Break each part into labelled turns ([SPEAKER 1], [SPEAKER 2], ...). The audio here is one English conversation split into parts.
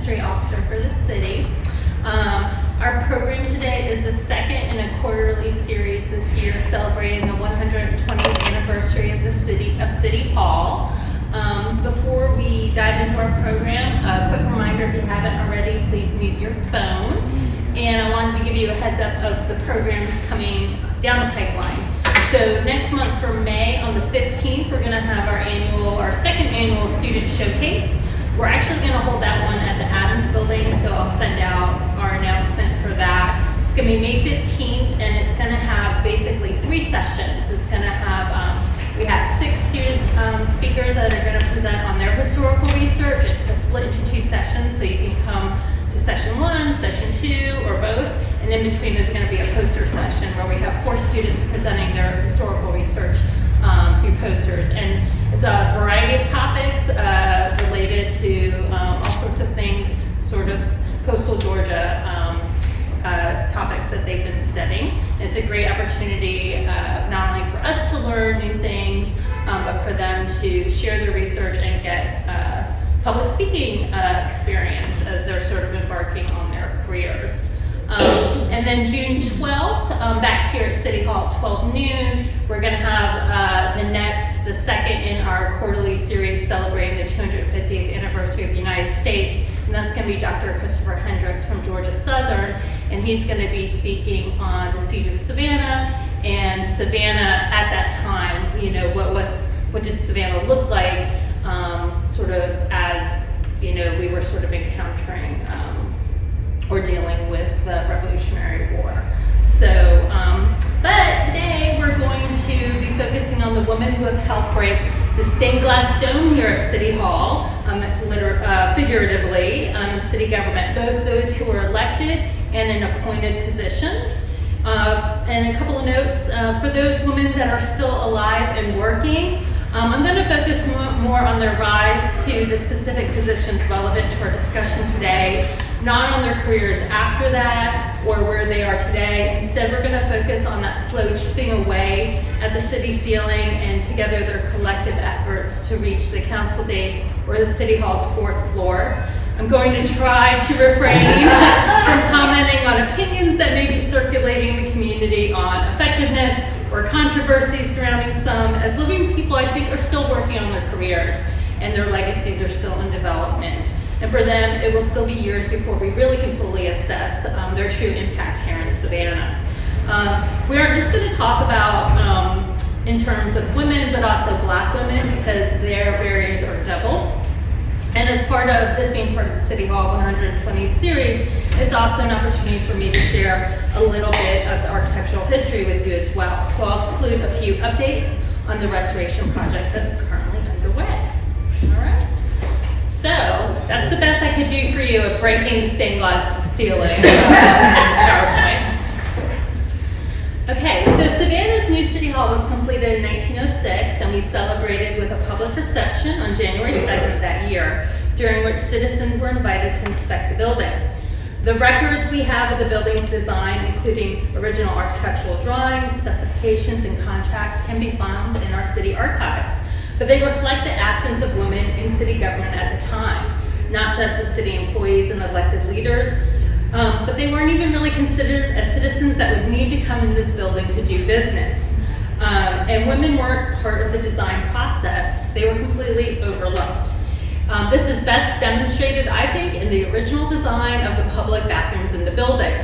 [SPEAKER 1] History Officer for the city. Our program today is the second in a quarterly series this year celebrating the 120th anniversary of City Hall. Before we dive into our program, a quick reminder, if you haven't already, please mute your phone. And I wanted to give you a heads up of the programs coming down the pipeline. So next month for May, on the 15th, we're going to have our second annual student showcase. We're actually going to hold that one at the Adams building, so I'll send out our announcement for that. It's going to be May 15th, and it's going to have basically 3 sessions. It's going to have, we have 6 student speakers that are going to present on their historical research. It's split into 2 sessions, so you can come to session 1, session 2, or both. And in between, there's going to be a poster session where we have 4 students presenting their historical research through posters. And it's a variety of topics related to all sorts of things, sort of coastal Georgia topics that they've been studying. And it's a great opportunity not only for us to learn new things, but for them to share their research and get public speaking experience as they're sort of embarking on their careers. And then June 12th, back here at City Hall at 12 noon, we're going to have the second in our quarterly series celebrating the 250th anniversary of the United States. And that's going to be Dr. Christopher Hendricks from Georgia Southern. And he's going to be speaking on the siege of Savannah and Savannah at that time. You know, what did Savannah look like, sort of as, you know, we were sort of encountering or dealing with the Revolutionary War. So, but today we're going to be focusing on the women who have helped break the stained glass dome here at City Hall, figuratively, in city government, both those who were elected and in appointed positions. And a couple of notes, for those women that are still alive and working, I'm going to focus more on their rise to the specific positions relevant to our discussion today, not on their careers after that or where they are today. Instead, we're going to focus on that slow chipping away at the city ceiling and together their collective efforts to reach the council days or the City Hall's 4th floor. I'm going to try to refrain from commenting on opinions that may be circulating in the community on effectiveness or controversies surrounding some, as living people I think are still working on their careers and their legacies are still in development. And for them, it will still be years before we really can fully assess their true impact here in Savannah. We aren't just going to talk about in terms of women, but also Black women, because their barriers are double. And as part of this being part of the City Hall 120 series, it's also an opportunity for me to share a little bit of the architectural history with you as well. So I'll include a few updates on the restoration project that's currently underway. All right. So that's the best I could do for you of breaking the stained glass ceiling. PowerPoint. Okay, so Savannah's new City Hall was completed in 1906, and we celebrated with a public reception on January 2nd of that year, during which citizens were invited to inspect the building. The records we have of the building's design, including original architectural drawings, specifications, and contracts, can be found in our city archives. But they reflect the absence of women in city government at the time, not just as city employees and elected leaders, but they weren't even really considered as citizens that would need to come in this building to do business. And women weren't part of the design process. They were completely overlooked. This is best demonstrated, I think, in the original design of the public bathrooms in the building.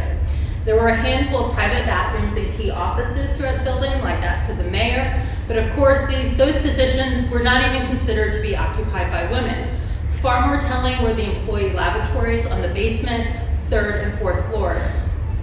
[SPEAKER 1] There were a handful of private bathrooms and key offices throughout the building, like that for the mayor, but of course those positions were not even considered to be occupied by women. Far more telling were the employee lavatories on the basement, 3rd and 4th floors.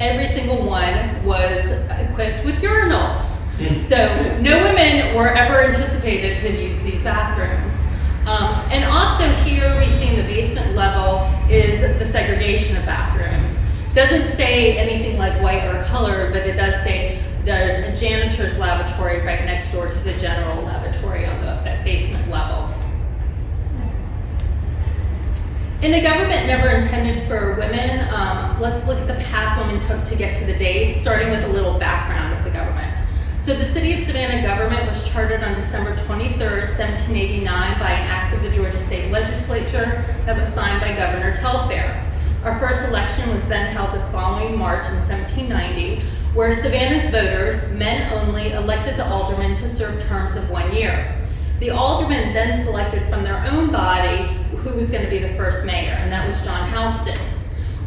[SPEAKER 1] Every single one was equipped with urinals. So no women were ever anticipated to use these bathrooms. And also here we see in the basement level is the segregation of bathrooms. Doesn't say anything like white or color, but it does say there's a janitor's lavatory right next door to the general lavatory on the basement level. And the government never intended for women. Let's look at the path women took to get to the days, starting with a little background of the government. So the City of Savannah government was chartered on December 23rd, 1789 by an act of the Georgia State Legislature Spracher that was signed by Governor Telfair. Our first election was then held the following March in 1790, where Savannah's voters, men only, elected the aldermen to serve terms of 1 year. The aldermen then selected from their own body who was going to be the first mayor, and that was John Houston.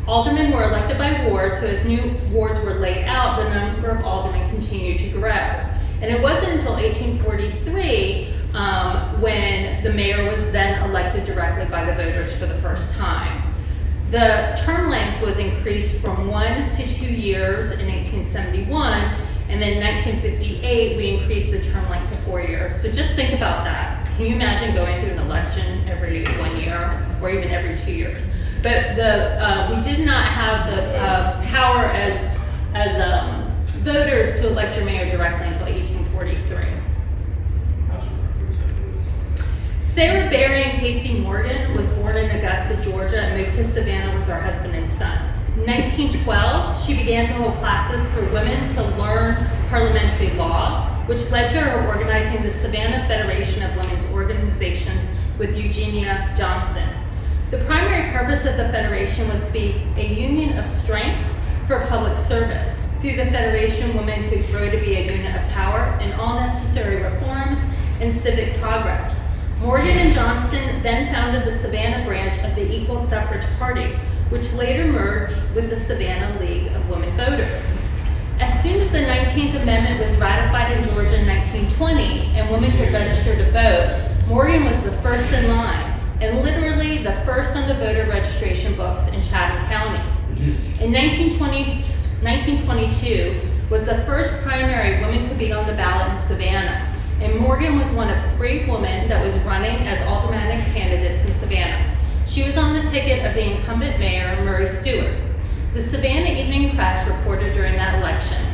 [SPEAKER 1] Aldermen were elected by ward, so as new wards were laid out, the number of aldermen continued to grow. And it wasn't until 1843 when the mayor was then elected directly by the voters for the first time. The term length was increased from 1 to 2 years in 1871, and then in 1958 we increased the term length to 4 years. So just think about that. Can you imagine going through an election every 1 year or even every 2 years? But we did not have the power as voters to elect your mayor directly until 1843. Sarah Berry and Casey Morgan was born in Augusta, Georgia, and moved to Savannah with her husband and sons. In 1912, she began to hold classes for women to learn parliamentary law, which led to her organizing the Savannah Federation of Women's Organizations with Eugenia Johnston. The primary purpose of the Federation was to be a union of strength for public service. Through the Federation, women could grow to be a unit of power in all necessary reforms and civic progress. Morgan and Johnston then founded the Savannah branch of the Equal Suffrage Party, which later merged with the Savannah League of Women Voters. As soon as the 19th Amendment was ratified in Georgia in 1920 and women could register to vote, Morgan was the first in line, and literally the first on the voter registration books in Chatham County. In 1922 was the first primary women could be on the ballot in Savannah, and Morgan was one of 3 women that was running as aldermanic candidates in Savannah. She was on the ticket of the incumbent mayor, Murray Stewart. The Savannah Evening Press reported during that election,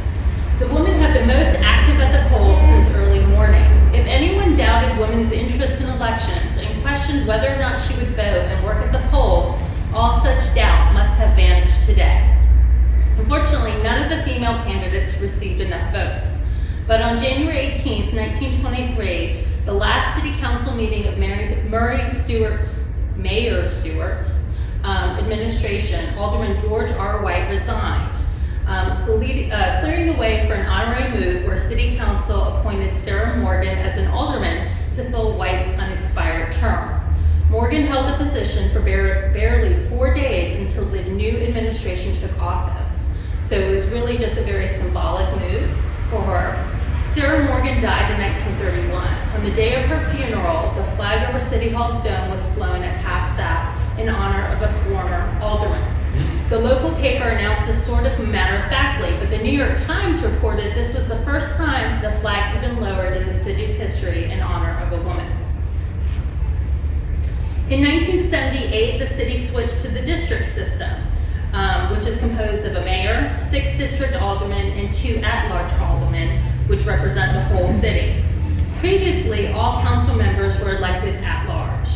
[SPEAKER 1] "The woman had been most active at the polls since early morning. If anyone doubted women's interest in elections and questioned whether or not she would vote and work at the polls, all such doubt must have vanished today." Unfortunately, none of the female candidates received enough votes. But on January 18, 1923, the last city council meeting of Mayor Stewart's administration, Alderman George R. White resigned, clearing the way for an honorary move where city council appointed Sarah Morgan as an alderman to fill White's unexpired term. Morgan held the position for barely 4 days until the new administration took office. So it was really just a very symbolic move for her. Sarah Morgan died in 1931. On the day of her funeral, the flag over City Hall's dome was flown at half-staff in honor of a former alderman. The local paper announced this sort of matter-of-factly, but the New York Times reported this was the first time the flag had been lowered in the city's history in honor of a woman. In 1978, the city switched to the district system, which is composed of a mayor, 6 district aldermen, and 2 at-large aldermen, which represent the whole city. Previously, all council members were elected at large.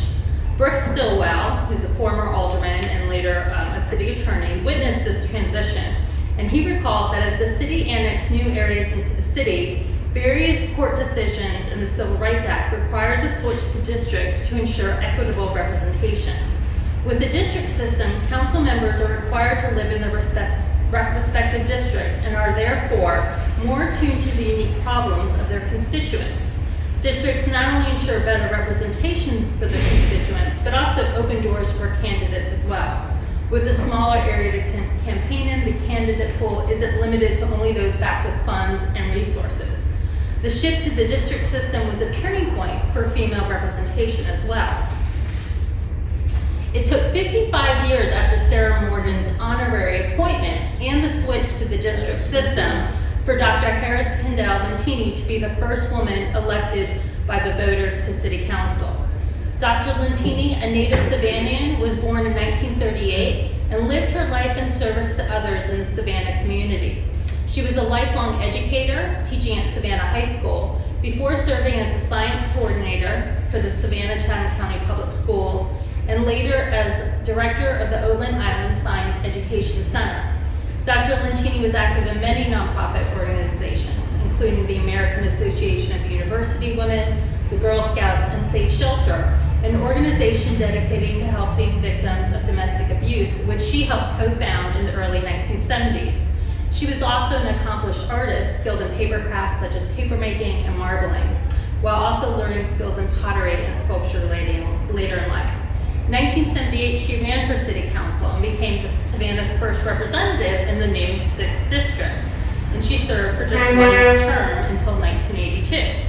[SPEAKER 1] Brooks Stillwell, who's a former alderman and later a city attorney, witnessed this transition, and he recalled that as the city annexed new areas into the city, various court decisions in the Civil Rights Act required the switch to districts to ensure equitable representation. With the district system, council members are required to live in the respective district and are therefore more attuned to the unique problems of their constituents. Districts not only ensure better representation for the constituents, but also open doors for candidates as well. With a smaller area to campaign in, the candidate pool isn't limited to only those backed with funds and resources. The shift to the district system was a turning point for female representation as well. It took 55 years after Sarah Morgan's honorary appointment and the switch to the district system for Dr. Harris Kendall Lentini to be the first woman elected by the voters to city council. Dr. Lentini, a native Savannian, was born in 1938 and lived her life in service to others in the Savannah community. She was a lifelong educator, teaching at Savannah High School, before serving as a science coordinator for the Savannah-Chatham County Public Schools, and later as director of the Oland Island Science Education Center. Dr. Lentini was active in many nonprofit organizations, including the American Association of University Women, the Girl Scouts, and Safe Shelter, an organization dedicated to helping victims of domestic abuse, which she helped co-found in the early 1970s. She was also an accomplished artist, skilled in paper crafts such as papermaking and marbling, while also learning skills in pottery and sculpture later in life. In 1978, she ran for city council and became Savannah's first representative in the new 6th district, and she served for just one term until 1982.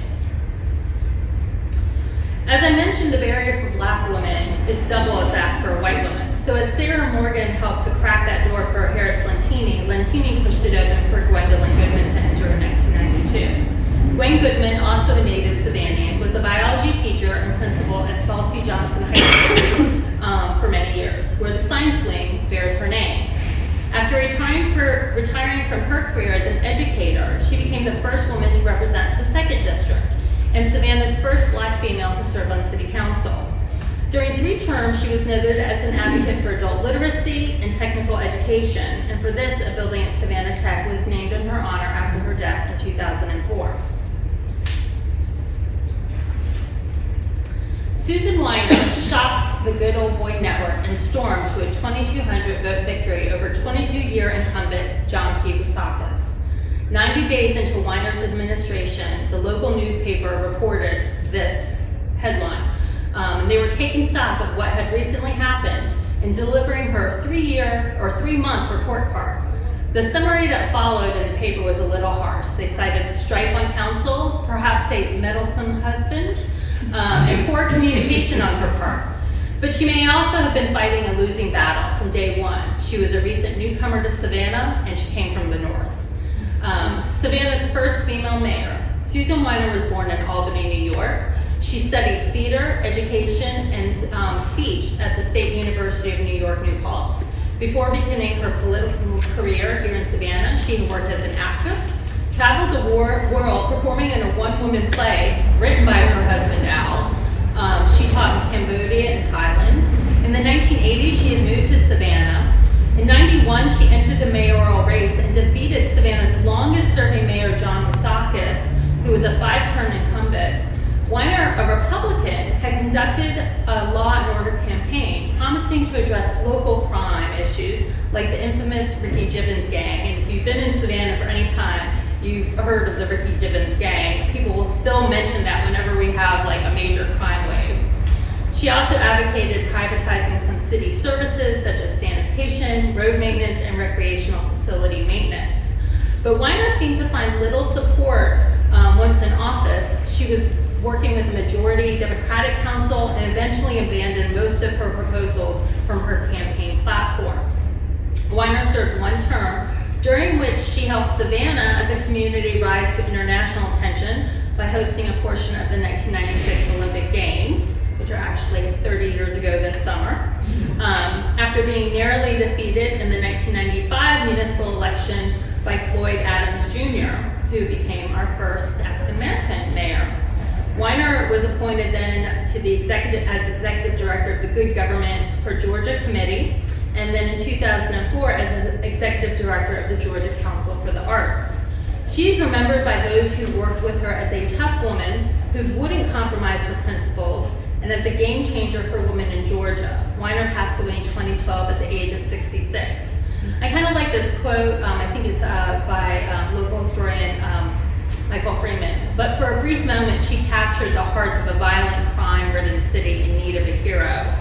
[SPEAKER 1] As I mentioned, the barrier for Black women is double as that for a white woman. So as Sarah Morgan helped to crack that door for Harris Lentini, Lentini pushed it open for Gwendolyn Goodman to enter in 1992. Gwen Goodman, also a native Savannian, was a biology teacher and principal at Saul C. Johnson High School for many years, where the science wing bears her name. After retiring from her career as an educator, she became the first woman to represent the 2nd district, and Savannah's first Black female to serve on the city council. During 3 terms, she was noted as an advocate for adult literacy and technical education, and for this, a building at Savannah Tech was named in her honor after her death in 2004. Susan Weiner shocked the Good Old Boy Network and stormed to a 2,200 vote victory over 22-year incumbent John P. Rusakis. 90 days into Weiner's administration, the local newspaper reported this headline. And they were taking stock of what had recently happened and delivering her 3-month report card. The summary that followed in the paper was a little harsh. They cited strife on council, perhaps a meddlesome husband, and poor communication on her part. But she may also have been fighting a losing battle from day one. She was a recent newcomer to Savannah, and she came from the north. Savannah's first female mayor. Susan Weiner was born in Albany, New York. She studied theater, education, and speech at the State University of New York, New Paltz. Before beginning her political career here in Savannah, she worked as an actress, traveled the world performing in a one-woman play written by her husband, Al. She taught in Cambodia and Thailand. In the 1980s, she had moved to Savannah. In 91, she entered the mayoral race and defeated Savannah's longest-serving mayor, John Rusakis, who was a 5-term incumbent. Weiner, a Republican, had conducted a law and order campaign promising to address local crime issues like the infamous Ricky Gibbons gang. And if you've been in Savannah for any time, you've heard of the Ricky Gibbons gang. People will still mention that whenever we have like a major crime wave. She also advocated privatizing some city services such as sanitation, road maintenance, and recreational facility maintenance. But Weiner seemed to find little support once in office. She was working with the majority Democratic council and eventually abandoned most of her proposals from her campaign platform. Weiner served 1 term, during which she helped Savannah as a community rise to international attention by hosting a portion of the 1996 Olympic Games, which are actually 30 years ago this summer. After being narrowly defeated in the 1995 municipal election by Floyd Adams Jr., who became our first African-American mayor. Weiner was appointed then to the as executive director of the Good Government for Georgia Committee, and then in 2004 as executive director of the Georgia Council for the Arts. She is remembered by those who worked with her as a tough woman who wouldn't compromise her principles, and as a game changer for women in Georgia. Weiner passed away in 2012 at the age of 66. I kind of like this quote, I think it's by local historian Michael Freeman. But for a brief moment, she captured the hearts of a violent, crime-ridden city in need of a hero.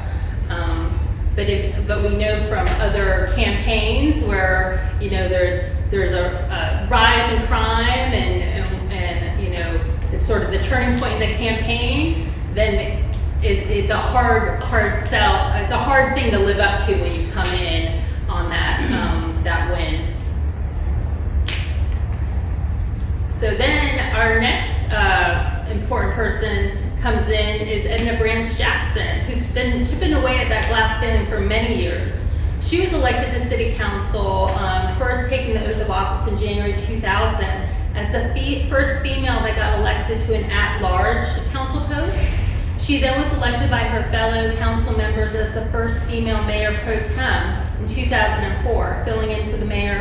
[SPEAKER 1] But we know from other campaigns where there's a rise in crime and it's sort of the turning point in the campaign. Then it's a hard sell. It's a hard thing to live up to when you come in on that win. So then our next important person comes in is Edna Branch Jackson, who's been chipping away at that glass ceiling for many years. She was elected to city council, first taking the oath of office in January 2000 as the first female that got elected to an at-large council post. She then was elected by her fellow council members as the first female mayor pro tem in 2004, filling in for the mayor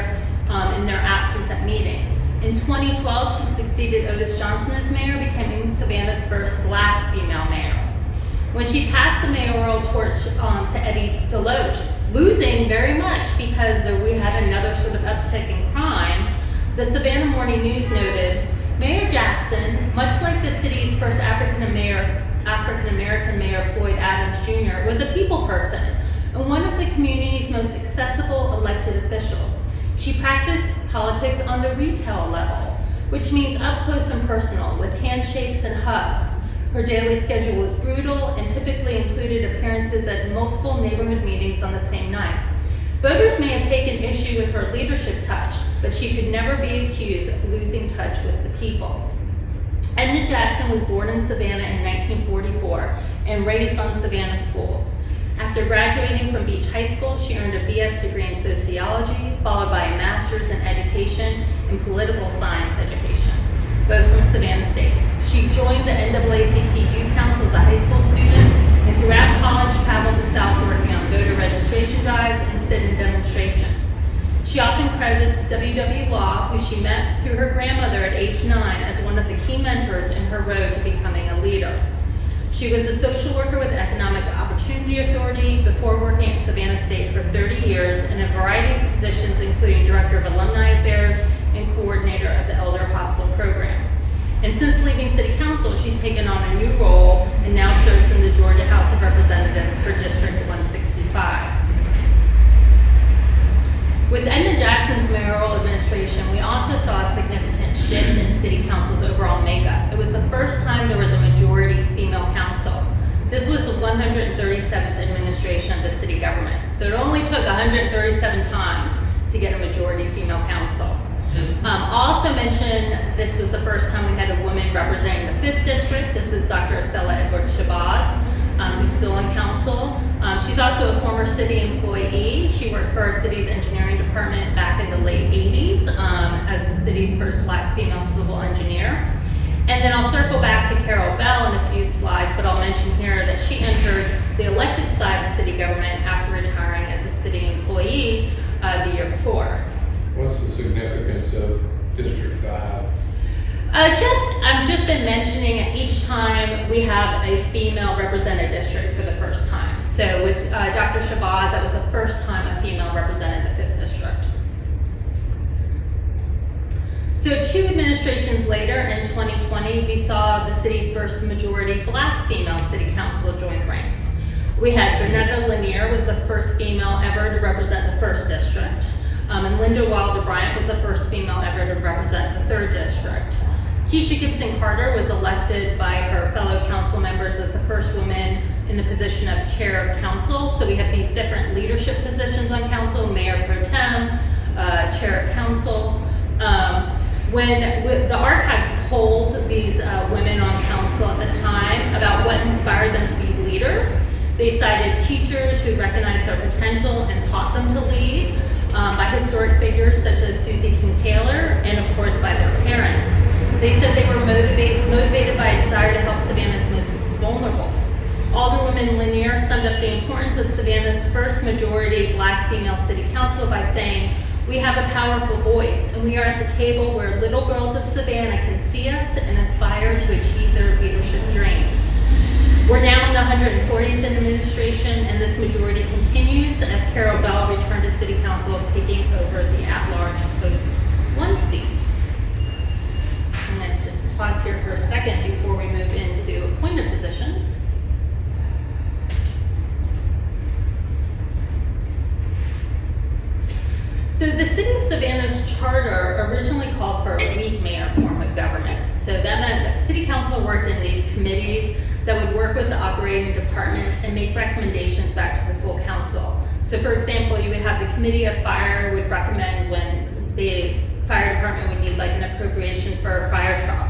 [SPEAKER 1] in their absence at meetings. In 2012, she succeeded Otis Johnson as mayor, becoming Savannah's first Black female mayor. when she passed the mayoral torch to Eddie Deloach, losing very much because we had another sort of uptick in crime. The Savannah Morning News noted, Mayor Jackson, much like the city's first African-American mayor, Floyd Adams Jr., was a people person and one of the community's most accessible elected officials. She practiced politics on the retail level, which means up close and personal, with handshakes and hugs. Her daily schedule was brutal and typically included appearances at multiple neighborhood meetings on the same night. Voters may have taken issue with her leadership touch, but she could never be accused of losing touch with the people. Edna Jackson was born in Savannah in 1944 and raised on Savannah schools. After graduating from Beach High School, she earned a BS degree in sociology, followed by a master's in education and political science education, both from Savannah State. She joined the NAACP Youth Council as a high school student, and throughout college traveled the South working on voter registration drives and sit-in demonstrations. She often credits W.W. Law, who she met through her grandmother at age 9, as one of the key mentors in her road to becoming a leader. She was a social worker with the Economic Opportunity Authority before working at Savannah State for 30 years in a variety of positions, including Director of Alumni Affairs and Coordinator of the Elder Hostel Program. And since leaving City Council, she's taken on a new role and now serves in the Georgia House of Representatives for District 165. With Edna Jackson's mayoral administration, we also saw a significant shift in City Council's overall makeup. It was the first time there was a majority female council. This was the 137th administration of the city government. So it only took 137 times to get a majority female council. I'll also mention this was the first time we had a woman representing the 5th District. This was Dr. Estella Edwards-Shabazz, who's still in council. She's also a former city employee. She worked for our city's engineering department back in the late 80s as the city's first Black female civil engineer. And then I'll circle back to Carol Bell in a few slides, but I'll mention here that she entered the elected side of city government after retiring as a city employee the year before.
[SPEAKER 2] What's the significance of District 5?
[SPEAKER 1] I've just been mentioning each time we have a female represented district for the first time. So with Dr. Shabazz, that was the first time a female represented the 5th District. So 2 administrations later, in 2020, we saw the city's first majority Black female city council join the ranks. We had Bernetta Lanier was the first female ever to represent the 1st District. And Linda Wilder Bryant was the first female ever to represent the 3rd District. Keisha Gibson Carter was elected by her fellow council members as the first woman in the position of chair of council. So we have these different leadership positions on council, mayor pro tem, chair of council. When the archives polled these women on council at the time about what inspired them to be leaders, they cited teachers who recognized their potential and taught them to lead, by historic figures such as Susie King Taylor, and of course by their parents. They said they were motivated by a desire to help Savannah's most vulnerable. Alderwoman Lanier summed up the importance of Savannah's first majority Black female city council by saying, "We have a powerful voice, and we are at the table where little girls of Savannah can see us and aspire to achieve their leadership dreams." We're now in the 140th administration, and this majority continues as Carol Bell returned to City Council, taking over the at-large post 1 seat. I'm going to just pause here for a second before we move into appointed positions. So the City of Savannah's charter originally called for a weak mayor form of government. So that meant that City Council worked in these committees that would work with the operating departments and make recommendations back to the full council. So for example, you would have the Committee of Fire would recommend when the fire department would need like an appropriation for a fire truck.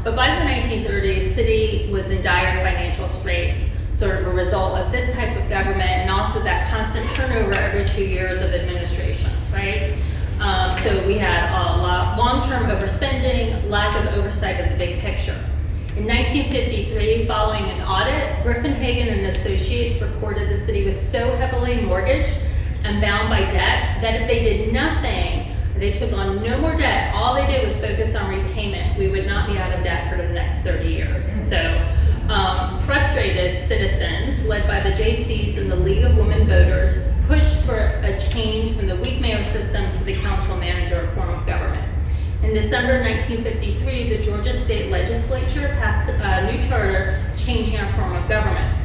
[SPEAKER 1] But by the 1930s, city was in dire financial straits, sort of a result of this type of government and also that constant turnover every 2 years of administration, right? So we had a lot long-term overspending, lack of oversight of the big picture. In 1953, following an audit, Griffin Hagen and Associates reported the city was so heavily mortgaged and bound by debt that if they did nothing, they took on no more debt, all they did was focus on repayment, we would not be out of debt for the next 30 years. So frustrated citizens, led by the JCs and the League of Women Voters, pushed for a change from the weak mayor system to the council manager form of government. In December 1953, the Georgia State Legislature passed a new charter changing our form of government.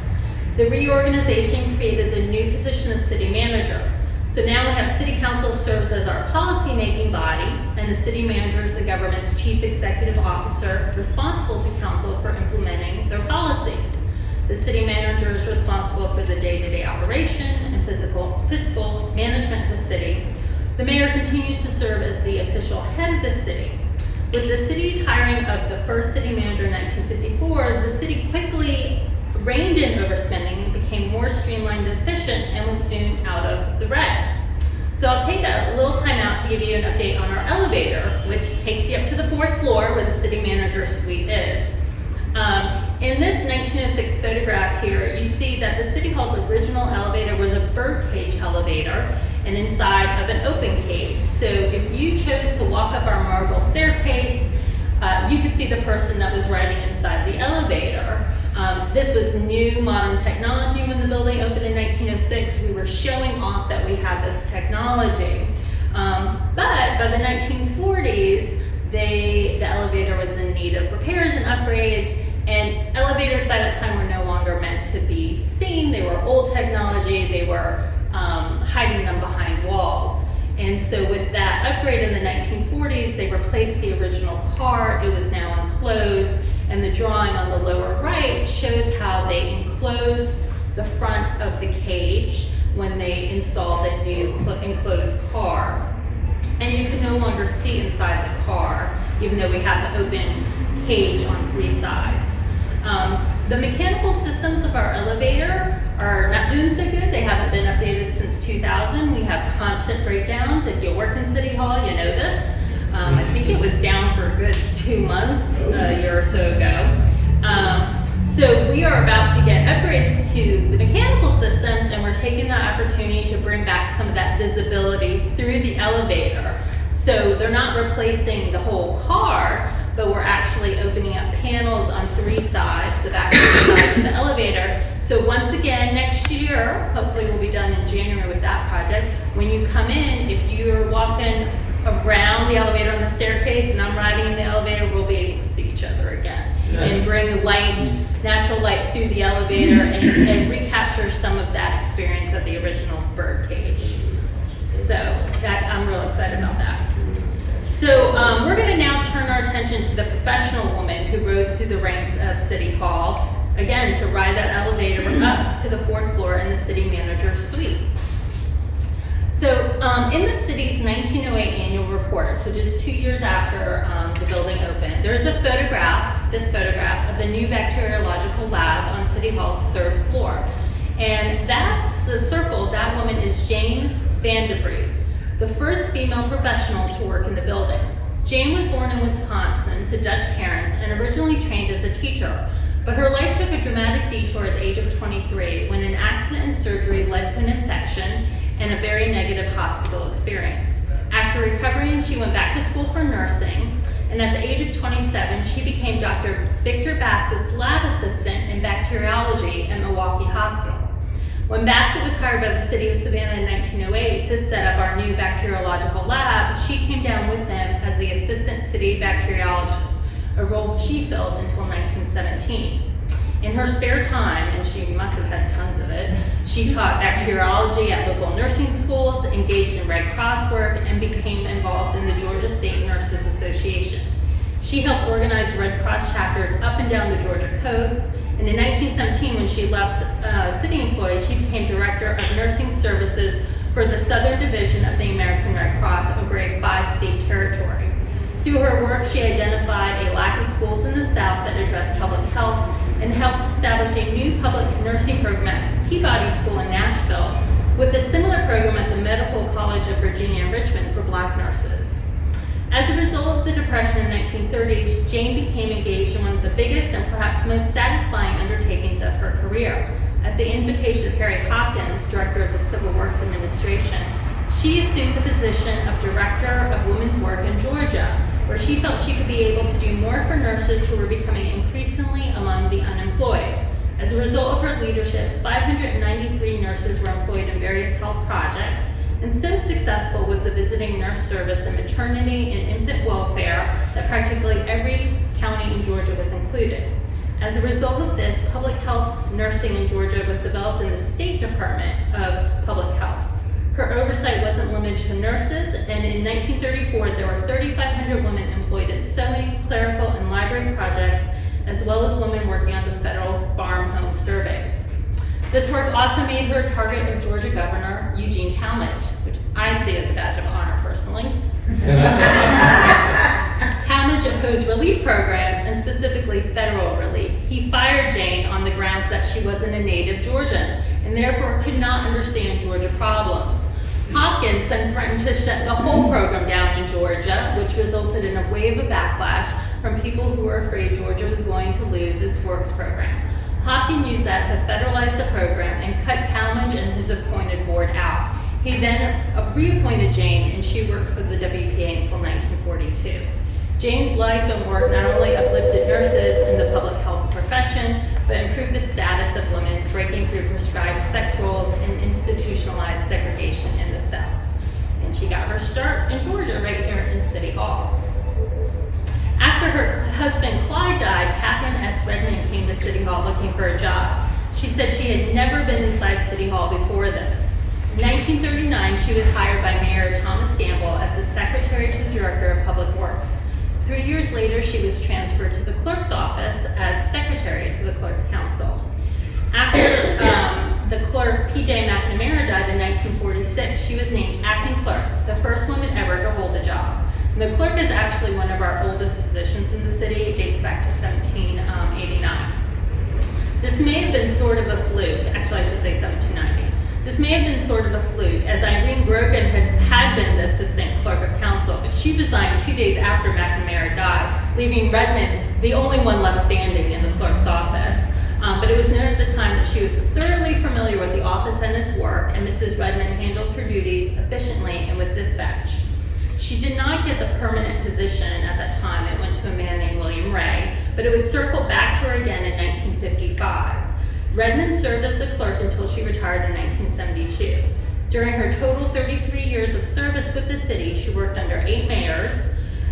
[SPEAKER 1] The reorganization created the new position of city manager. So now we have city council serves as our policy-making body, and the city manager is the government's chief executive officer responsible to council for implementing their policies. The city manager is responsible for the day-to-day operation and fiscal management of the city. The mayor continues to serve as the official head of the city. With the city's hiring of the first city manager in 1954, the city quickly reined in overspending, became more streamlined and efficient, and was soon out of the red. So I'll take a little time out to give you an update on our elevator, which takes you up to the 4th floor where the city manager's suite is. In this 1906 photograph here, you see that the City Hall's original elevator was a birdcage elevator and inside of an open cage. So if you chose to walk up our marble staircase, you could see the person that was riding inside the elevator. This was new modern technology when the building opened in 1906. We were showing off that we had this technology. But by the 1940s, the elevator was in need of repairs and upgrades, and elevators by that time were no longer meant to be seen. They were old technology. They were hiding them behind walls. And so with that upgrade in the 1940s, they replaced the original car. It was now enclosed, and the drawing on the lower right shows how they enclosed the front of the cage when they installed a new enclosed car. And you can no longer see inside the car, even though we have the open cage on 3 sides. The mechanical systems of our elevator are not doing so good. They haven't been updated since 2000. We have constant breakdowns. If you work in City Hall, you know this. I think it was down for a good 2 months a year or so ago. So we are about to get upgrades to the mechanical systems, and we're taking that opportunity to bring back some of that visibility through the elevator. So they're not replacing the whole car, but we're actually opening up panels on 3 sides, the back and the sides of the elevator. So once again, next year, hopefully we'll be done in January with that project. When you come in, if you're walking around the elevator on the staircase and I'm riding in the elevator, we'll be able to see each other again. Yeah. And bring light, natural light through the elevator and recapture some of that experience of the original birdcage. So I'm real excited about that. So we're going to now turn our attention to the professional woman who rose through the ranks of City Hall, again, to ride that elevator up to the 4th floor in the city manager's suite. So in the city's 1908 annual report, so just 2 years after the building opened, there is a photograph, this photograph, of the new bacteriological lab on City Hall's 3rd floor. And that's circled, that woman is Jane Vandevried, the first female professional to work in the building. Jane was born in Wisconsin to Dutch parents and originally trained as a teacher, but her life took a dramatic detour at the age of 23 when an accident and surgery led to an infection and a very negative hospital experience. After recovering, she went back to school for nursing, and at the age of 27, she became Dr. Victor Bassett's lab assistant in bacteriology at Milwaukee Hospital. When Bassett was hired by the city of Savannah in 1908 to set up our new bacteriological lab, she came down with him as the assistant city bacteriologist, a role she filled until 1917. In her spare time, and she must have had tons of it, she taught bacteriology at local nursing schools, engaged in Red Cross work, and became involved in the Georgia State Nurses Association. She helped organize Red Cross chapters up and down the Georgia coast, and in 1917, when she left city employee, she became director of nursing services for the Southern Division of the American Red Cross over a 5-state territory. Through her work, she identified a lack of schools in the South that addressed public health and helped establish a new public nursing program at Peabody School in Nashville, with a similar program at the Medical College of Virginia in Richmond for Black nurses. As a result of the Depression in the 1930s, Jane became engaged in one of the biggest and perhaps most satisfying undertakings of her career. At the invitation of Harry Hopkins, director of the Civil Works Administration, she assumed the position of Director of Women's Work in Georgia, where she felt she could be able to do more for nurses who were becoming increasingly among the unemployed. As a result of her leadership, 593 nurses were employed in various health projects, and so successful was the visiting nurse service in maternity and infant welfare that practically every county in Georgia was included. As a result of this, public health nursing in Georgia was developed in the State Department of Public Health. Her oversight wasn't limited to nurses, and in 1934, there were 3,500 women employed in sewing, clerical, and library projects, as well as women working on the federal farm home surveys. This work also made her a target of Georgia Governor Eugene Talmadge, which I see as a badge of honor personally. Talmadge opposed relief programs, and specifically federal relief. He fired Jane on the grounds that she wasn't a native Georgian, and therefore could not understand Georgia problems. Hopkins then threatened to shut the whole program down in Georgia, which resulted in a wave of backlash from people who were afraid Georgia was going to lose its works program. Hopkins used that to federalize the program and cut Talmadge and his appointed board out. He then reappointed Jane, and she worked for the WPA until 1942. Jane's life and work not only uplifted nurses in the public health profession, but improved the status of women breaking through prescribed sex roles and institutionalized segregation in the South. And she got her start in Georgia right here in City Hall. After her husband Clyde died, Catherine S. Redmond came to City Hall looking for a job. She said she had never been inside City Hall before this. In 1939, she was hired by Mayor Thomas Gamble as the secretary to the director of public works. 3 years later, she was transferred to the clerk's office as secretary to the clerk council. After the clerk, P.J. McNamara, died in 1946, she was named acting clerk, the first woman ever to hold the job. And the clerk is actually one of our oldest positions in the city. It dates back to 1789. This may have been sort of a fluke. Actually, I should say 1790. This may have been sort of a fluke, as Irene Grogan had been the assistant clerk of council, but she resigned 2 days after McNamara died, leaving Redmond the only one left standing in the clerk's office. But it was known at the time that she was thoroughly familiar with the office and its work, and Mrs. Redmond handles her duties efficiently and with dispatch. She did not get the permanent position at that time. It went to a man named William Ray, but it would circle back to her again in 1955. Redmond served as a clerk until she retired in 1972. During her total 33 years of service with the city, she worked under 8 mayors,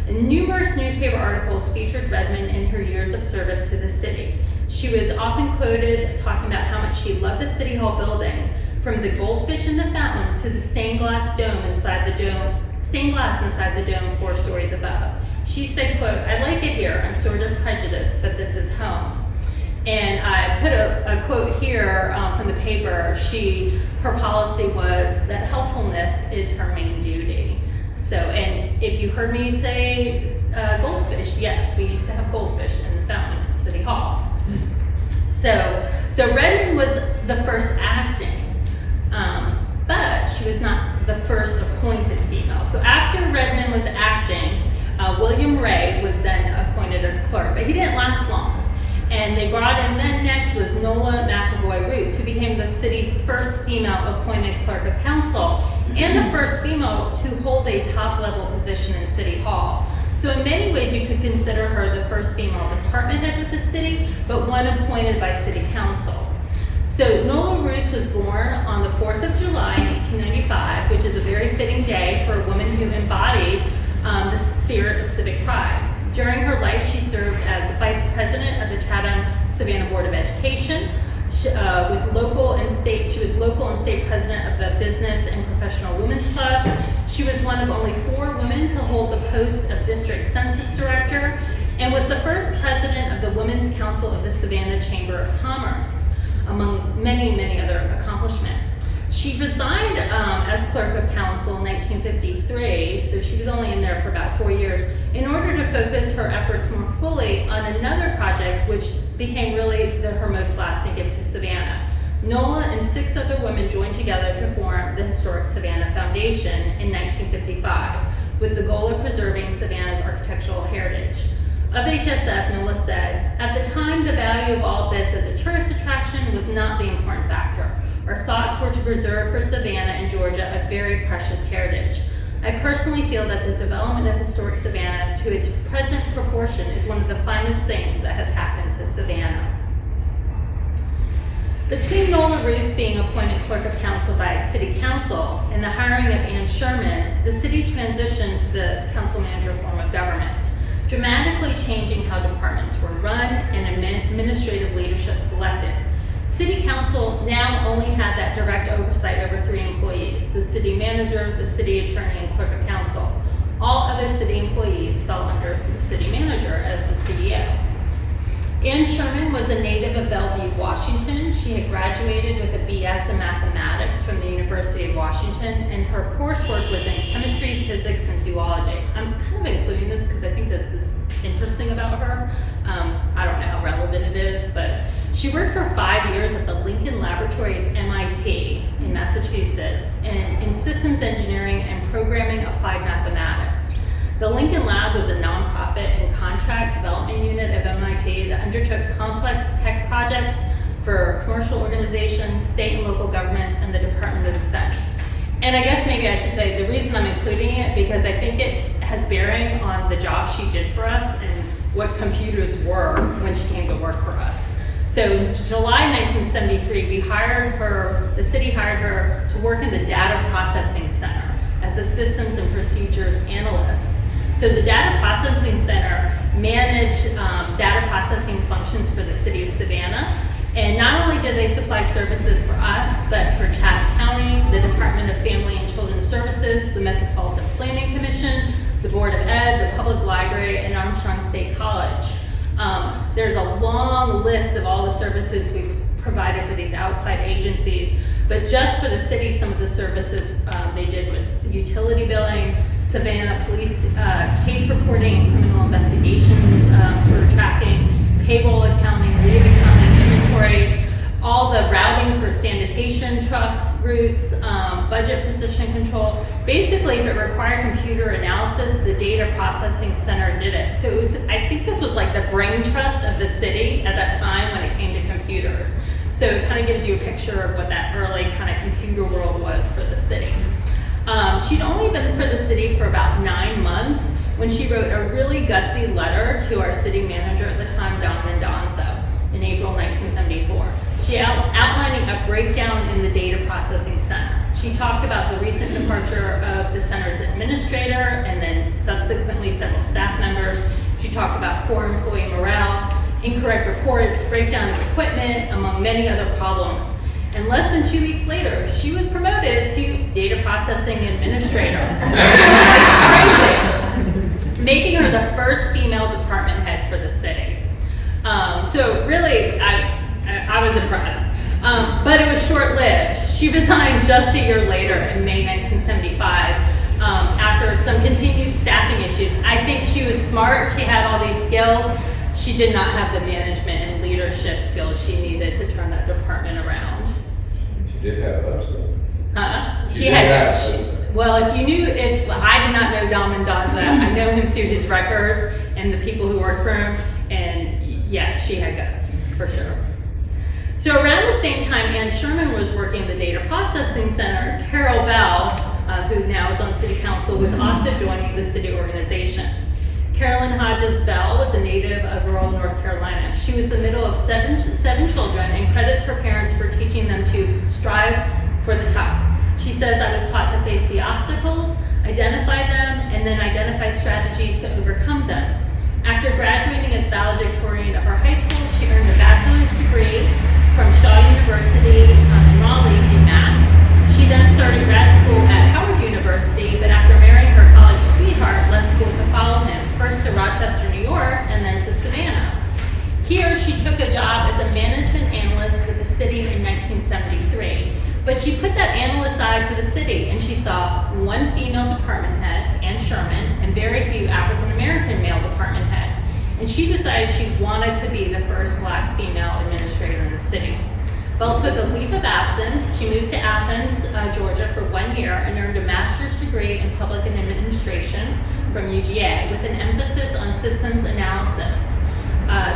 [SPEAKER 1] and numerous newspaper articles featured Redmond in her years of service to the city. She was often quoted talking about how much she loved the City Hall building, from the goldfish in the fountain to the stained glass inside the dome 4 stories above. She said, quote, "I like it here. I'm sort of prejudiced, but this is home." And I put a quote here from the paper. Her policy was that helpfulness is her main duty. So, and if you heard me say goldfish, yes, we used to have goldfish in the fountain at City Hall. So Redmond was the first acting, but she was not the first appointed female. So after Redmond was acting, William Ray was then appointed as clerk, but he didn't last long. And they brought in, then next was Nola McAvoy Roos, who became the city's first female appointed clerk of council and the first female to hold a top-level position in City Hall. So in many ways, you could consider her the first female department head with the city, but one appointed by City Council. So Nola Roos was born on the 4th of July in 1895, which is a very fitting day for a woman who embodied the spirit of civic pride. During her life, she served as vice president of the Chatham-Savannah Board of Education. She was local and state president of the Business and Professional Women's Club. She was one of only 4 women to hold the post of district census director, and was the first president of the Women's Council of the Savannah Chamber of Commerce, among many, many other accomplishments. She resigned as clerk of council in 1953, so she was only in there for about 4 years, in order to focus her efforts more fully on another project which became really her most lasting gift to Savannah. Nola and 6 other women joined together to form the historic Savannah Foundation in 1955, with the goal of preserving Savannah's architectural heritage. Of HSF, Nola said, "At the time, the value of all this as a tourist attraction was not the important factor. Our thoughts were to preserve for Savannah and Georgia a very precious heritage. I personally feel that the development of historic Savannah to its present proportion is one of the finest things that has happened to Savannah." Between Nola Roos being appointed clerk of council by City Council and the hiring of Ann Sherman, the city transitioned to the council manager form of government, dramatically changing how departments were run and administrative leadership selected. City Council now only had that direct oversight over 3 employees: the city manager, the city attorney, and clerk of council. All other city employees fell under the city manager as the CEO. Ann Sherman was a native of Bellevue, Washington. She had graduated with a BS in mathematics from the University of Washington, and her coursework was in chemistry, physics, and zoology. I'm kind of including this because I think this is interesting about her. I don't know how relevant it is, but she worked for 5 years at the Lincoln Laboratory at MIT in Massachusetts in systems engineering and programming applied mathematics. The Lincoln Lab was a nonprofit and contract development unit of MIT that undertook complex tech projects for commercial organizations, state and local governments, and the Department of Defense. And I guess maybe I should say the reason I'm including it because I think it has bearing on the job she did for us and what computers were when she came to work for us. So in July 1973, the city hired her to work in the Data Processing Center as a systems and procedures analyst. So the Data Processing Center managed data processing functions for the city of Savannah. And not only did they supply services for us, but for Chatham County, the Department of Family and Children's Services, the Metropolitan Planning Commission, the Board of Ed, the Public Library, and Armstrong State College. There's a long list of all the services we provided for these outside agencies, but just for the city, some of the services they did was utility billing, Savannah police case reporting, criminal investigations, sort of tracking, payroll accounting, leave accounting, inventory, all the routing for sanitation trucks, routes, budget position control. Basically, if it required computer analysis, the data processing center did it. So I think this was like the brain trust of the city at that time when it came to computers. So it kind of gives you a picture of what that early kind of computer world was for the city. She'd only been for the city for about 9 months when she wrote a really gutsy letter to our city manager at the time, Don Mendonzo, in April 1974. She outlining a breakdown in the data processing center. She talked about the recent departure of the center's administrator and then subsequently several staff members. She talked about poor employee morale, incorrect reports, breakdown of equipment, among many other problems. And less than 2 weeks later, she was promoted to data processing administrator. Crazy. Making her the first female department head for the city. So really, I was impressed. But it was short-lived. She resigned just a year later in May 1975 after some continued staffing issues. I think she was smart. She had all these skills. She did not have the management and leadership skills she needed to turn that department around.
[SPEAKER 2] She did have us, though.
[SPEAKER 1] She had. Well, if I did not know Don Mendonza, I know him through his records and the people who work for him, and yes, she had guts, for sure. So around the same time Ann Sherman was working in the Data Processing Center, Carol Bell, who now is on City Council, was also joining the city organization. Carolyn Hodges Bell was a native of rural North Carolina. She was the middle of seven children and credits her parents for teaching them to strive for the top. She says, "I was taught to face the obstacles, identify them, and then identify strategies to overcome them." After graduating as valedictorian of her high school, she earned a bachelor's degree from Shaw University in Raleigh in math. She then started grad school at Howard University, but after marrying her college sweetheart, left school to follow him, first to Rochester, New York, and then to Savannah. Here, she took a job as a management analyst with the city in 1973. But she put that analyst eye to the city, and she saw one female department head, Ann Sherman, and very few African-American male department heads. And she decided she wanted to be the first Black female administrator in the city. Bell took a leave of absence. She moved to Athens, Georgia for 1 year and earned a master's degree in public administration from UGA with an emphasis on systems analysis.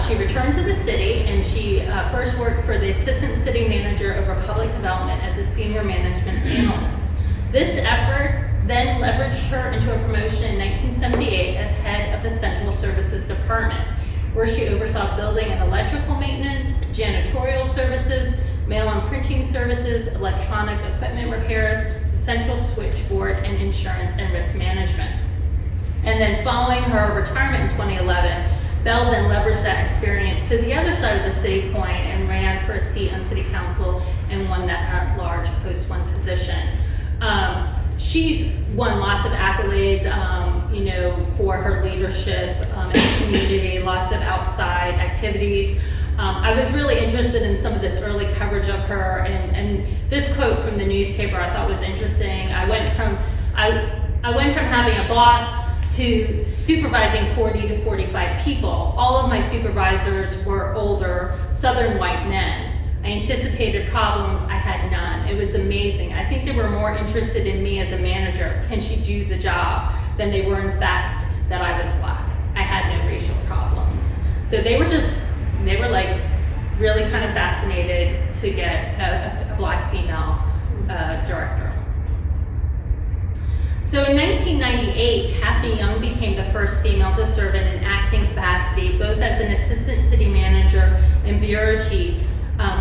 [SPEAKER 1] She returned to the city and she first worked for the assistant city manager over public development as a senior management analyst. This effort then leveraged her into a promotion in 1978 as head of the Central Services Department, where she oversaw building and electrical maintenance, janitorial services, mail and printing services, electronic equipment repairs, central switchboard, and insurance and risk management. And then following her retirement in 2011, Bell then leveraged that experience to the other side of the city coin and ran for a seat on city council and won that at-large post-1 position. She's won lots of accolades, you know, for her leadership in the community, lots of outside activities. I was really interested in some of this early coverage of her, and this quote from the newspaper I thought was interesting. I went from having a boss to supervising 40 to 45 people. All of my supervisors were older Southern white men. I anticipated problems, I had none. It was amazing. I think they were more interested in me as a manager, can she do the job, than they were in fact that I was Black. I had no racial problems. So they were like really kind of fascinated to get a Black female director. So in 1998, Taffy Young became the first female to serve in an acting capacity, both as an assistant city manager and bureau chief,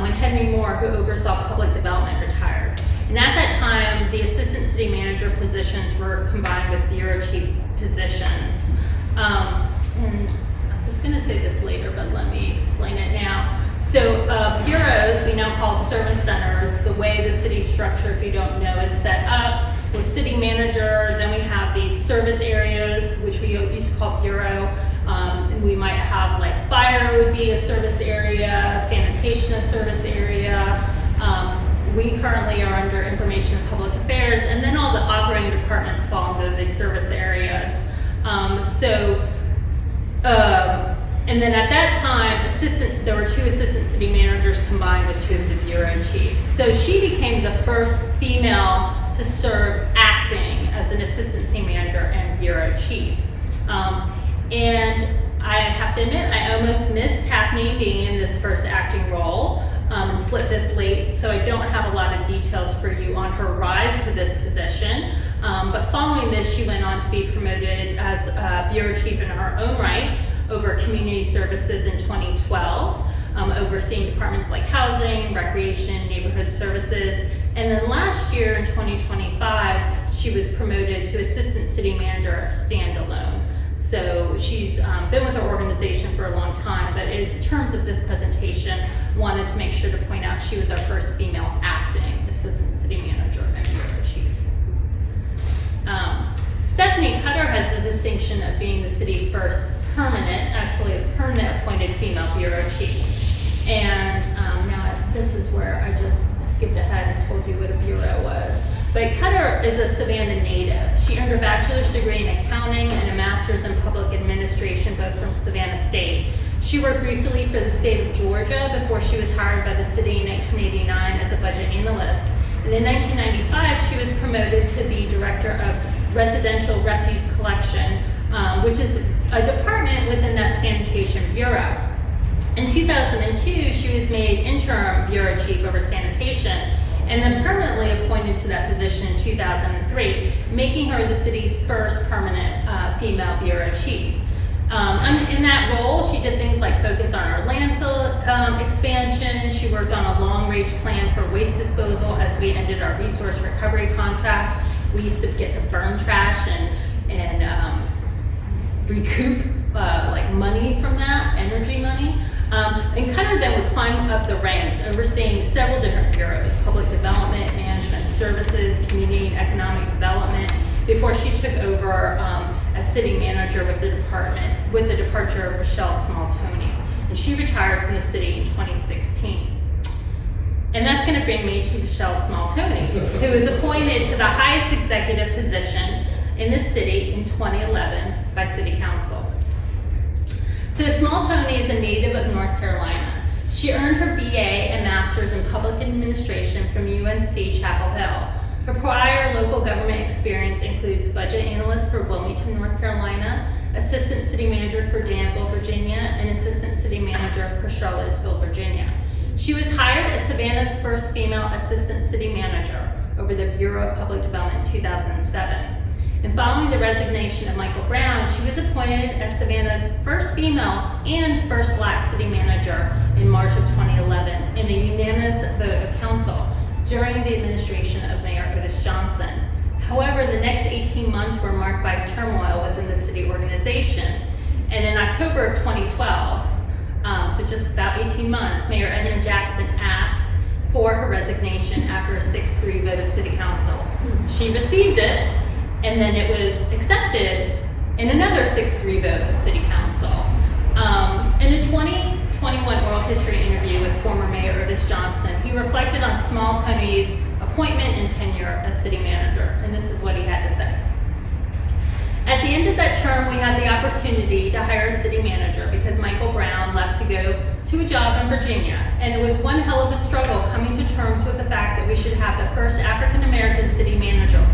[SPEAKER 1] when Henry Moore, who oversaw public development, retired. And at that time, the assistant city manager positions were combined with bureau chief positions. And I was gonna say this later, but let me explain it now. So bureaus, we now call service centers. The way the city structure, if you don't know, is set up with city manager, then we have these service areas, which we used to call bureau. And we might have like fire would be a service area, sanitation a service area. We currently are under information and public affairs, and then all the operating departments fall into these service areas. And then at that time, there were 2 assistant city managers combined with 2 of the bureau chiefs. So she became the first female to serve acting as an assistant city manager and bureau chief. And I have to admit, I almost missed Taffy being in this first acting role and slipped this late, so I don't have a lot of details for you on her rise to this position. But following this, she went on to be promoted as bureau chief in her own right over community services in 2012, overseeing departments like housing, recreation, neighborhood services. And then last year in 2025, she was promoted to assistant city manager standalone. So she's been with our organization for a long time, but in terms of this presentation, wanted to make sure to point out she was our first female acting assistant city manager and bureau chief. Stephanie Cutter has the distinction of being the city's first permanent appointed female bureau chief. And now this is where I just skipped ahead and told you what a bureau was. But Cutter is a Savannah native. She earned her bachelor's degree in accounting and a master's in public administration, both from Savannah State. She worked briefly for the state of Georgia before she was hired by the city in 1989 as a budget analyst. And in 1995, she was promoted to be director of residential refuse collection, which is a department within that sanitation bureau. In 2002, she was made interim bureau chief over sanitation, and then permanently appointed to that position in 2003, making her the city's first permanent female bureau chief. In that role, she did things like focus on our landfill expansion. She worked on a long-range plan for waste disposal as we ended our resource recovery contract. We used to get to burn trash and recoup like money from that, energy money. And Cutter then would climb up the ranks, overseeing several different bureaus: public development, management services, community and economic development, before she took over as city manager with the departure of Rochelle Small-Toney. And she retired from the city in 2016. And that's going to bring me to Rochelle Small-Toney, who was appointed to the highest executive position in the city in 2011 by City Council. So Small-Toney is a native of North Carolina. She earned her BA and Master's in Public Administration from UNC Chapel Hill. Her prior local government experience includes budget analyst for Wilmington, North Carolina, assistant city manager for Danville, Virginia, and assistant city manager for Charlottesville, Virginia. She was hired as Savannah's first female assistant city manager over the Bureau of Public Development in 2007. And following the resignation of Michael Brown, she was appointed as Savannah's first female and first Black city manager in March of 2011 in a unanimous vote of council during the administration of Mayor Otis Johnson. However, the next 18 months were marked by turmoil within the city organization. And in October of 2012, so just about 18 months, Mayor Edna Jackson asked for her resignation after a 6-3 vote of city council. She received it, and then it was accepted in another 6-3 vote of city council. In a 2021 oral history interview with former Mayor Otis Johnson, he reflected on Small Tony's appointment and tenure as city manager, and this is what he had to say. At the end of that term, we had the opportunity to hire a city manager because Michael Brown left to go to a job in Virginia, and it was one hell of a struggle coming to terms with the fact that we should have the first African-American city manager.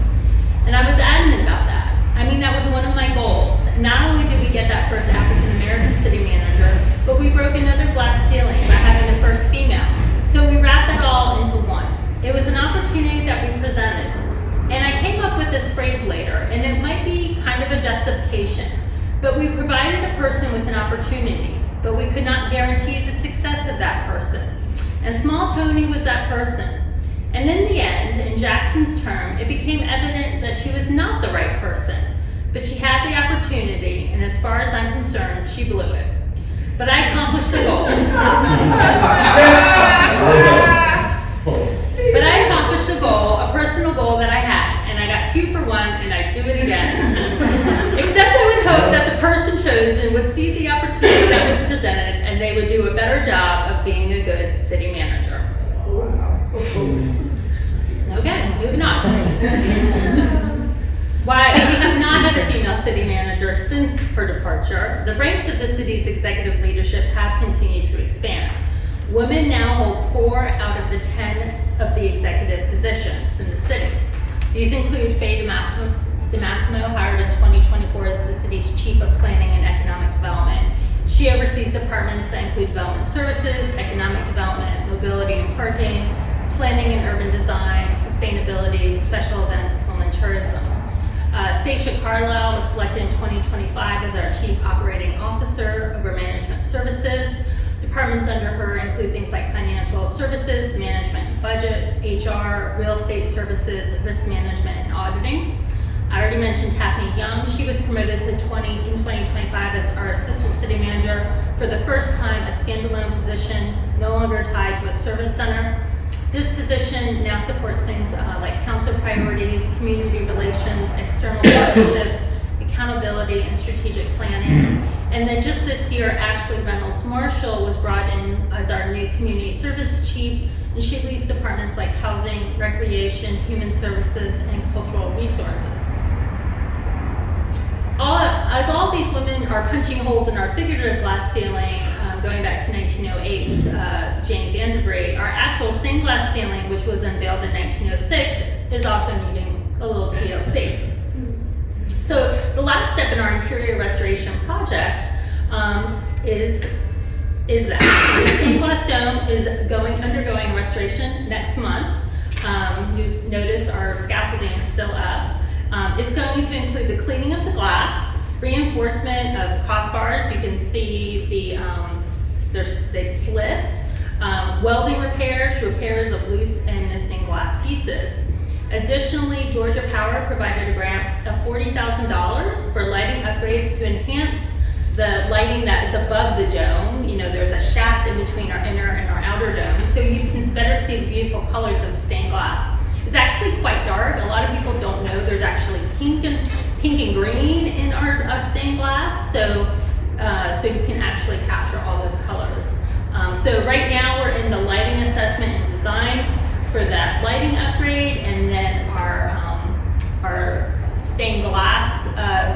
[SPEAKER 1] And I was adamant about that. I mean, that was one of my goals. Not only did we get that first African-American city manager, but we broke another glass ceiling by having the first female. So we wrapped that all into one. It was an opportunity that we presented. And I came up with this phrase later, and it might be kind of a justification, but we provided a person with an opportunity, but we could not guarantee the success of that person. And Small Tony was that person. And in the end, in Jackson's term, it became evident that she was not the right person, but she had the opportunity, and as far as I'm concerned, she blew it. But I accomplished the goal. But I accomplished a goal, a personal goal that I had, and I got 2 for 1, and I'd do it again. Except I would hope that the person chosen would see the opportunity that was presented, and they would do a better job of being a good city manager. Okay, moving on. While we have not had a female city manager since her departure, the ranks of the city's executive leadership have continued to expand. Women now hold 4 out of the 10 of the executive positions in the city. These include Faye DeMassimo, hired in 2024 as the city's Chief of Planning and Economic Development. She oversees departments that include development services, economic development, mobility and parking, planning and urban design, sustainability, special events, film and tourism. Stacia Carlisle was selected in 2025 as our Chief Operating Officer over Management Services. Departments under her include things like financial services, management and budget, HR, real estate services, risk management, and auditing. I already mentioned Taffany Young. She was promoted to 2025 as our Assistant City Manager, for the first time a standalone position, no longer tied to a service center. This position now supports things like council priorities, community relations, external partnerships, accountability, and strategic planning. And then just this year, Ashley Reynolds Marshall was brought in as our new community service chief, and she leads departments like housing, recreation, human services, and cultural resources. As all these women are punching holes in our figurative glass ceiling, going back to 1908 with Jane Vanderbree, our actual stained glass ceiling, which was unveiled in 1906, is also needing a little TLC. So the last step in our interior restoration project is that the stained glass dome is undergoing restoration next month. You notice our scaffolding is still up. It's going to include the cleaning of the glass, reinforcement of crossbars. You can see they've slipped. Welding repairs of loose and missing glass pieces. Additionally, Georgia Power provided a grant of $40,000 for lighting upgrades to enhance the lighting that is above the dome. You know, there's a shaft in between our inner and our outer dome, so you can better see the beautiful colors of the stained glass. It's actually quite dark. A lot of people don't know there's actually pink and green in our stained glass, so you can actually capture all those colors. So right now we're in the lighting assessment and design for that lighting upgrade, and then our stained glass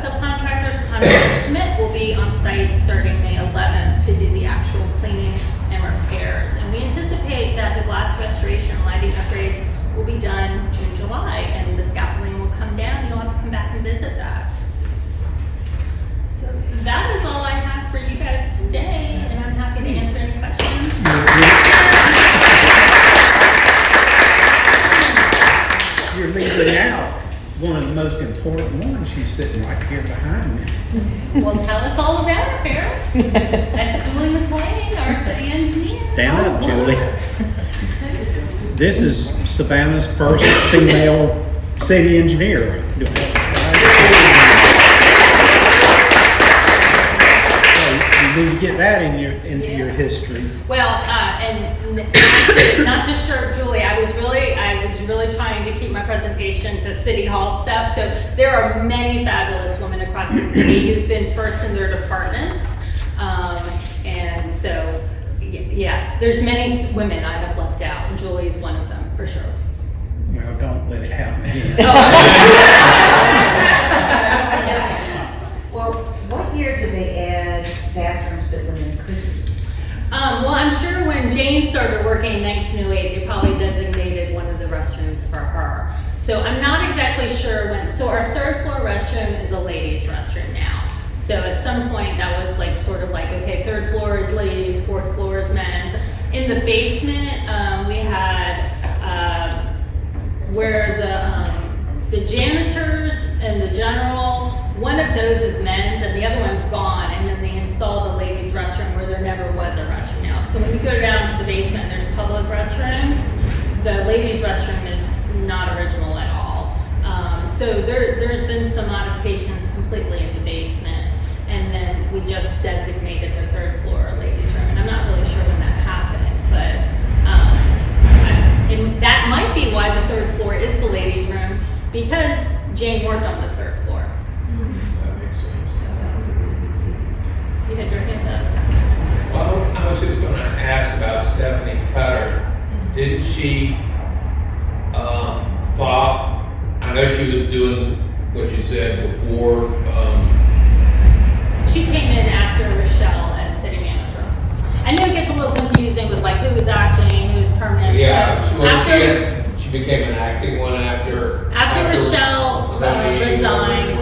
[SPEAKER 1] subcontractors, Conrad Schmidt, will be on site starting May 11th to do the actual cleaning and repairs. And we anticipate that the glass restoration and lighting upgrades will be done June, July, and the scaffolding will come down. You'll have to come back and visit that. So that is all I have for you guys today, and I'm happy to answer any questions.
[SPEAKER 3] You're leaving now. one of the most important ones. She's sitting right here behind me.
[SPEAKER 1] Well, tell us all about her, Ferris. That's Julie McLean, our city engineer.
[SPEAKER 3] Stand up, Julie. This is Savannah's first female city engineer. So you need to get that into your history.
[SPEAKER 1] Well, and not just sure, Julie. I was really trying to keep my presentation to City Hall stuff. So there are many fabulous women across the city who've been first in their departments, and so yes, there's many women I have left out, and Julie is one of them for sure.
[SPEAKER 3] Well, don't let it happen again.
[SPEAKER 4] Well, what year did they add bathrooms to women couldn't?
[SPEAKER 1] Well, I'm sure when Jane started working in 1908, they probably designated one of the restrooms for her. So I'm not exactly sure when. So our third floor restroom is a ladies' restroom now. So at some point that was like sort of like, okay, third floor is ladies, fourth floor is men's. In the basement, we had where the janitors and the general, one of those is men's and the other one's gone, and then they installed a ladies' restroom where there never was a restroom now. So when you go down to the basement and there's public restrooms, the ladies' restroom is not original at all. So there's been some modifications completely in the basement, and then we just designated the third floor a ladies' room, and I'm not really sure when that happened, but and that might be why the third floor is the ladies' room, because Jane worked on the third floor.
[SPEAKER 2] That makes sense.
[SPEAKER 1] You had your hand up.
[SPEAKER 2] Well, I was just gonna ask about Stephanie Cutter. Didn't she, thought, I know she was doing what you said before,
[SPEAKER 1] She came in after Rochelle as city manager. I know it gets a little confusing with like who was acting, who was permanent.
[SPEAKER 2] yeah,
[SPEAKER 1] So
[SPEAKER 2] well,
[SPEAKER 1] after
[SPEAKER 2] she became an acting one after
[SPEAKER 1] Rochelle resigned,
[SPEAKER 2] resigned.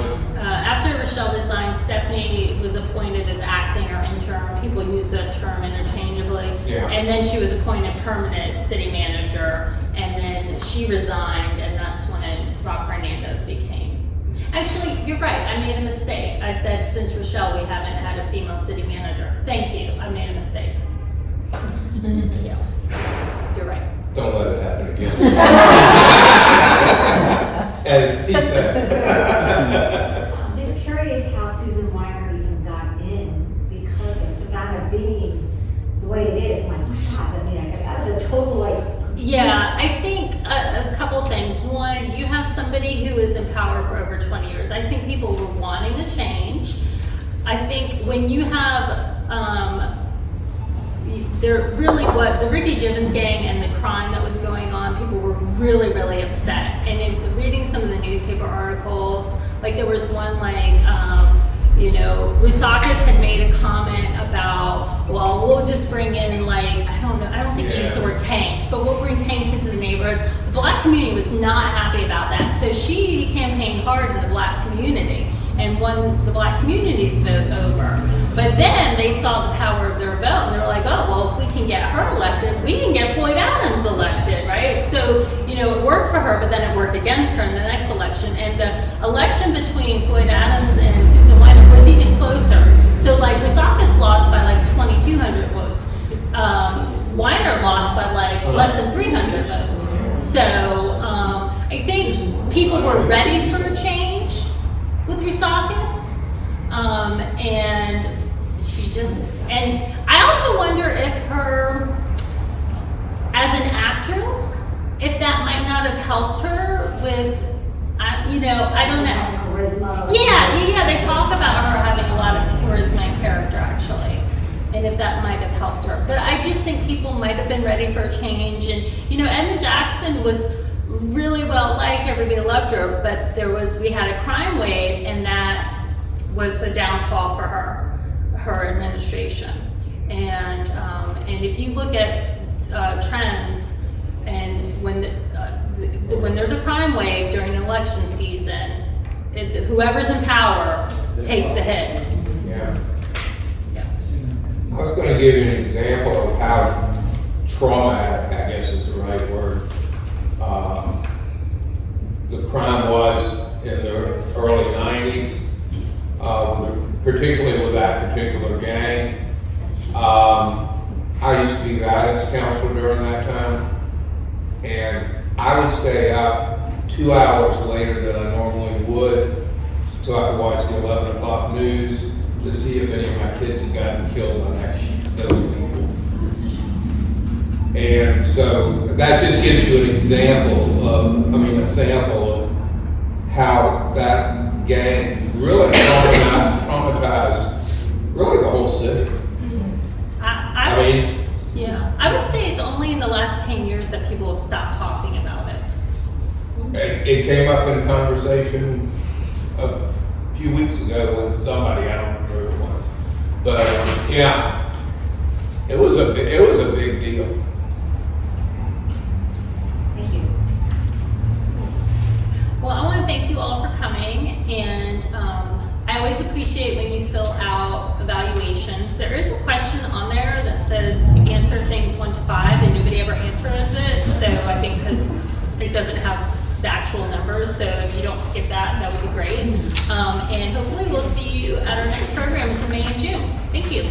[SPEAKER 1] after Rochelle resigned, Stephanie was appointed as acting or interim. People use that term interchangeably.
[SPEAKER 2] Yeah.
[SPEAKER 1] And then she was appointed permanent city manager, and then she resigned, and that's when Rob Hernandez became. Actually, you're right, I made a mistake. I said since Rochelle, we haven't had a female city manager. Thank you, I made a mistake. Yeah, you're right.
[SPEAKER 2] Don't let it happen again. As he said.
[SPEAKER 4] I'm just curious how Susan Weiner even got in because of Savannah being the way it is. I'm like, my God, I mean, that was a total like.
[SPEAKER 1] Yeah, I think a couple things. One, you have somebody who is in power for over 20 years. I think people were wanting a change. I think when you have, there really was, the Ricky Gibbons gang and the crime that was going on, people were really, really upset. And if reading some of the newspaper articles, like there was one like, Rusakis had made a comment about, well, we'll just bring in like, I don't think he used the word tanks, but we'll bring tanks into the neighborhoods. The black community was not happy about that. So she campaigned hard in the black community and won the black community's vote over. But then they saw the power of their vote and they were like, oh, well, if we can get her elected, we can get Floyd Adams elected, right? So, it worked for her, but then it worked against her in the next election. And the election between Floyd Adams and Susan Weiner was even closer. So like Rusakis lost by like 2,200 votes. Weiner lost by like less than 300 votes. So I think people were ready for a change with Rusakis. And she just, and I also wonder if her, as an actress, if that might not have helped her with, I don't know.
[SPEAKER 4] Charisma.
[SPEAKER 1] Yeah, they talk about her having a lot of charisma and character, actually, and if that might have helped her. But I just think people might have been ready for a change, and Edna Jackson was really well liked, everybody loved her, but we had a crime wave, and that was a downfall for her administration. And if you look at trends, and when there's a crime wave during an election season, whoever's in power takes the hit.
[SPEAKER 2] Yeah.
[SPEAKER 1] Yeah.
[SPEAKER 2] I was gonna give you an example of how traumatic, I guess is the right word, the crime was counselor during that time. And I would stay out 2 hours later than I normally would, so I could watch the 11 o'clock news to see if any of my kids had gotten killed on those people. And so that just gives you an example of, a sample of how that gang really traumatized really the whole city. I mean,
[SPEAKER 1] yeah, I would say it's only in the last 10 years that people have stopped talking about it.
[SPEAKER 2] it came up in conversation a few weeks ago with somebody, I don't remember who it was. But, yeah, it was a big deal.
[SPEAKER 4] Thank you.
[SPEAKER 1] Well, I want to thank you all for coming, and I always appreciate when you fill out evaluations. There is a question on there that says answer things 1 to 5, and nobody ever answers it. So I think because it doesn't have the actual numbers, so if you don't skip that, that would be great. And hopefully we'll see you at our next program in May and June. Thank you.